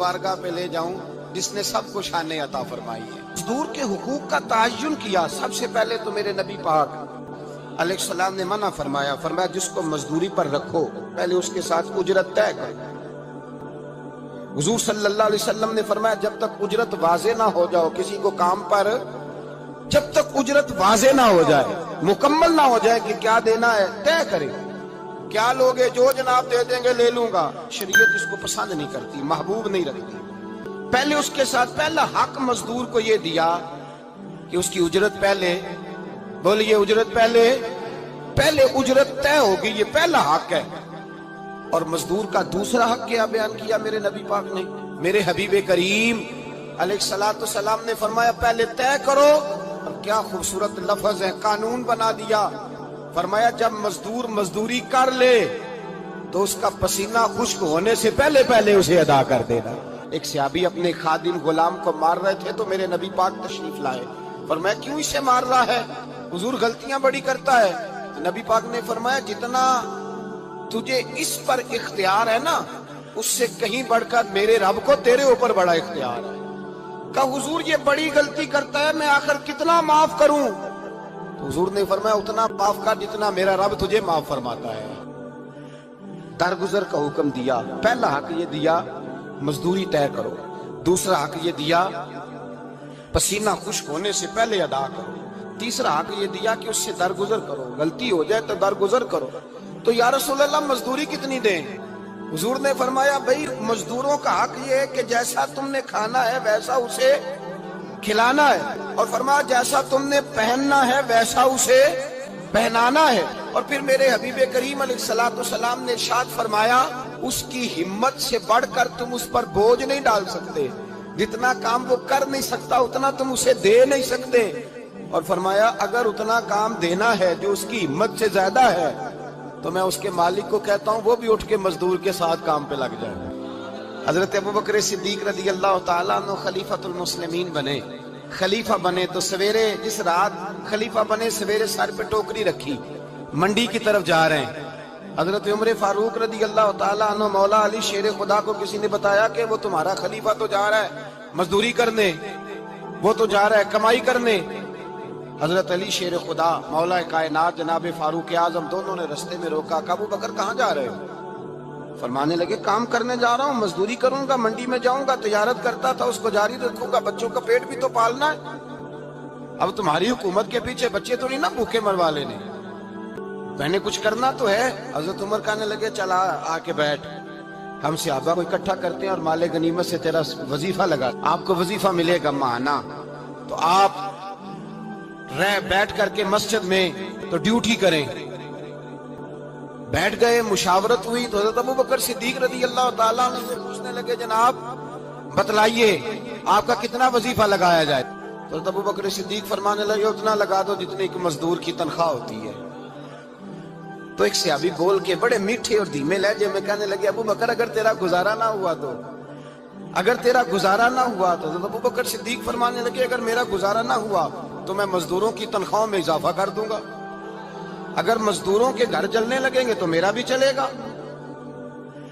बारगाह पे ले जाऊं जिसने सबको शान अता फरमाई है। मजदूर के हुकूक का ताय्युन किया। सबसे पहले तो मेरे नबी पाक अलैहिस्सलाम ने मना फरमाया, जिसको मजदूरी पर रखो पहले उसके साथ उजरत तय करो। हुजूर सल्लल्लाहु अलैहि वसल्लम ने फरमाया, जब तक उजरत वाज़े ना हो जाओ किसी को काम पर, जब तक उजरत वाज़े ना हो जाए, मुकम्मल ना हो जाए कि क्या देना है तय करे। क्या लोगे, जो जनाब दे देंगे ले लूंगा, शरीयत इसको पसंद नहीं करती, महबूब नहीं रखती। पहले उसके साथ पहला हक मजदूर को ये दिया कि उसकी उजरत पहले, बोलिए उजरत पहले उजरत तय होगी, ये पहला हक है। और मजदूर का दूसरा हक क्या बयान किया मेरे नबी पाक ने, मेरे हबीब करीम अलैहिस्सलातु सलाम ने फरमाया पहले तय करो। और क्या खूबसूरत लफ्ज है, कानून बना दिया। फरमाया जब मजदूर मजदूरी कर ले तो उसका पसीना खुश्क होने से पहले पहले उसे अदा कर देना। एक सहाबी अपने खादिम गुलाम को मार रहे थे तो मेरे नबी पाक तशरीफ लाए। फरमाया क्यों इसे मार रहा है, हुजूर गलतियां बड़ी करता है। तो नबी पाक ने फरमाया जितना तुझे इस पर इख्तियार है ना, उससे कहीं बढ़कर मेरे रब को तेरे ऊपर बड़ा इख्तियार है। कहा हुजूर ये बड़ी गलती करता है, मैं आखिर कितना माफ करूं? तो हुजूर ने फरमाया उतना माफ कर जितना मेरा रब तुझे माफ फरमाता है। दरगुजर का हुक्म दिया। पहला हक ये दिया मजदूरी तय करो, दूसरा हक ये दिया पसीना खुश्क होने से पहले अदा करो, तीसरा हक ये दिया कि उससे दरगुजर करो, गलती हो जाए तो दरगुजर करो। तो या रसूल अल्लाह मजदूरी कितनी दें? हुजूर ने फरमाया भाई मजदूरों का हक ये है कि जैसा तुमने खाना है वैसा उसे खिलाना है, और फरमाया जैसा तुमने पहनना है वैसा उसे पहनाना है। और फिर मेरे हबीब करीम अलैहिस्सलातु सलाम ने इरशाद फरमाया उसकी हिम्मत से बढ़कर तुम उस पर बोझ नहीं डाल सकते, जितना काम वो कर नहीं सकता उतना तुम उसे दे नहीं सकते। और फरमाया अगर उतना काम देना है जो उसकी हिम्मत से ज्यादा है तो मैं उसके मालिक को कहता हूँ वो भी उठ के मजदूर के साथ काम पे लग जाए। हजरत अबू बकर सिद्दीक रज़ी अल्लाह तआला अन्हु खलीफतुल मुस्लिमीन बने, खलीफा बने तो सवेरे जिस रात खलीफा बने सवेरे सर पे टोकरी रखी, मंडी की तरफ जा रहे हैं। हजरत उमर फारूक रज़ी अल्लाह तआला अन्हु मौला अली शेर खुदा को किसी ने बताया कि वो तुम्हारा खलीफा तो जा रहा है मजदूरी करने, वो तो जा रहा है कमाई करने। हजरत अली शेर खुदा मौला कायनात जनाब फारूक आजम दोनों ने रस्ते में रोका। अबू बकर कहाँ जा रहे हो? फरमाने लगे काम करने जा रहा हूँ, मजदूरी करूंगा, मंडी में जाऊंगा, तिजारत करता था उसको जारी रखूंगा, बच्चों का पेट भी तो पालना है। अब तुम्हारी हुकूमत के पीछे बच्चे तो नहीं ना भूखे मरवा लेने, मैंने कुछ करना तो है। हजरत उमर कहने लगे चला आके बैठ, हम सहाबा को इकट्ठा करते हैं और माले गनीमत से तेरा वजीफा लगा, आपको वजीफा मिलेगा माना। तो आप बैठ करके मस्जिद में तो ड्यूटी करें। बैठ गए, मुशावरत हुई तो हज़रत अबू बकर सिद्दीक रज़ी अल्लाह तआला अन्हु से पूछने लगे जनाब बतलाइए आपका कितना वजीफा लगाया जाए? तो हज़रत अबू बकर सिद्दीक फरमाने लगे उतना लगा दो जितने एक मजदूर की तनख्वाह होती है। तो एक सहाबी बोल के बड़े मीठे और धीमे लहजे में कहने लगे अबू बकर अगर तेरा गुजारा ना हुआ तो, अगर तेरा गुजारा ना हुआ तो हज़रत अबू बकर सिद्दीक फरमाने लगे अगर मेरा गुजारा ना हुआ तो मैं मजदूरों की तनख्वाह में इजाफा कर दूंगा, अगर मजदूरों के घर चलने लगेंगे तो मेरा भी चलेगा।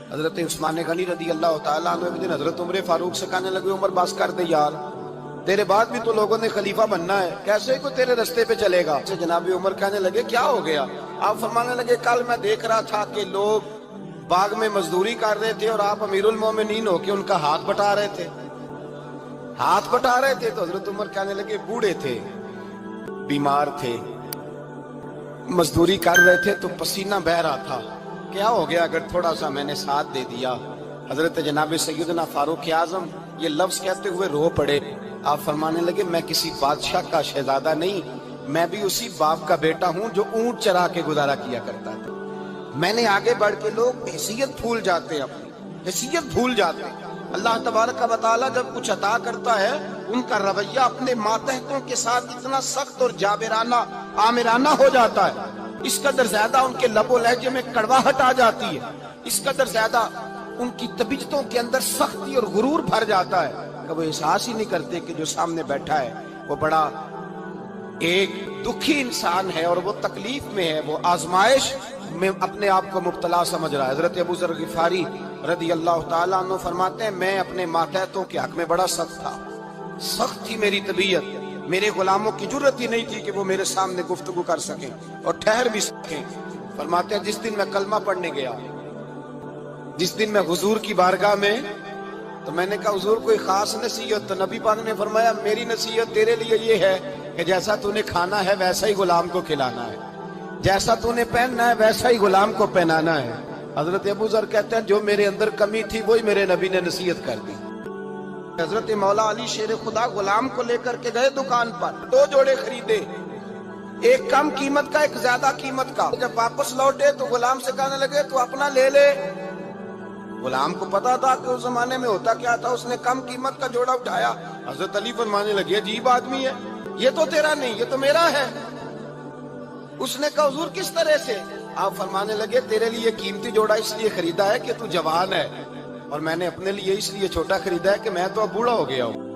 हजरत उस्मान गनी रज़ी अल्लाह तआला अन्हु एक दिन हजरत उमर फारूक से कहने लगे उमर बस कर दे यार, तेरे बाद भी तो लोगों ने खलीफा बनना है, कैसे को तेरे रास्ते पे चलेगा? जनाब उमर कहने लगे क्या हो गया? आप फरमाने लगे कल मैं देख रहा था कि लोग बाग में मजदूरी कर रहे थे और आप अमीरुल मोमिनीन होके उनका हाथ बटा रहे थे, हाथ बटा रहे थे। तो हजरत उमर कहने लगे बूढ़े थे, बीमार थे, मजदूरी कर रहे थे तो पसीना बह रहा था, क्या हो गया अगर थोड़ा सा मैंने साथ दे दिया? हजरत जनाब सैयदना फारूक आजम ये लफ्ज कहते हुए रो पड़े। आप फरमाने लगे मैं किसी बादशाह का शहजादा नहीं, मैं भी उसी बाप का बेटा हूं जो ऊंट चरा के गुजारा किया करता था। मैंने आगे बढ़ के लोग हैसियत भूल जाते हैं, अपनी हैसियत भूल जाते हैं। अल्लाह तबारक व तआला जब कुछ अता करता है उनका रवैया अपने मातहतों के साथ इतना सख्त और जाबिराना आमिराना हो जाता है, इस कदर ज्यादा उनके लबो लहजे में कड़वाहट आ जाती है, इस कदर ज्यादा उनकी तबीयतों के अंदर सख्ती और गुरूर भर जाता है कि वो एहसास ही नहीं करते कि जो सामने बैठा है वो बड़ा एक दुखी इंसान है और वो तकलीफ में है, वो आजमाइश में अपने आप को मुब्तला समझ रहा है। हजरत अबू ज़र ग़िफ़ारी رضی اللہ تعالیٰ عنہ فرماتے ہیں میں اپنے ماتحتوں کے حق میں بڑا سخت تھا، سخت تھی میری طبیعت، میرے غلاموں کی جرت ہی نہیں تھی کہ وہ میرے سامنے گفتگو کر سکیں اور ٹھہر بھی سکیں۔ فرماتے ہیں جس دن میں کلمہ پڑھنے گیا، جس دن میں حضور کی بارگاہ میں، تو میں نے کہا حضور کوئی خاص نصیحت؟ تو نبی پاک نے فرمایا میری نصیحت تیرے لیے یہ ہے کہ جیسا تو نے کھانا ہے ویسا ہی غلام کو کھلانا ہے، جیسا تو نے پہننا ہے ویسا ہی غلام کو پہنانا ہے۔ حضرت ابو ذر کہتے ہیں جو میرے اندر کمی تھی وہی میرے نبی نے نصیحت کر دی۔ حضرت مولا علی شیر خدا غلام کو لے کر کے گئے دکان پر، 2 جوڑے خریدے، ایک کم قیمت کا ایک زیادہ قیمت کا۔ جب واپس لوٹے تو غلام سے کہنے لگے تو اپنا لے لے۔ غلام کو پتا تھا کہ اس زمانے میں ہوتا کیا تھا، اس نے کم قیمت کا جوڑا اٹھایا۔ حضرت علی فرمانے لگے عجیب آدمی ہے، یہ تو تیرا نہیں یہ تو میرا ہے۔ اس نے کہا حضور کس طرح سے؟ آپ فرمانے لگے تیرے لیے قیمتی جوڑا اس لیے خریدا ہے کہ تو جوان ہے، اور میں نے اپنے لیے اس لیے چھوٹا خریدا ہے کہ میں تو اب بوڑھا ہو گیا ہوں۔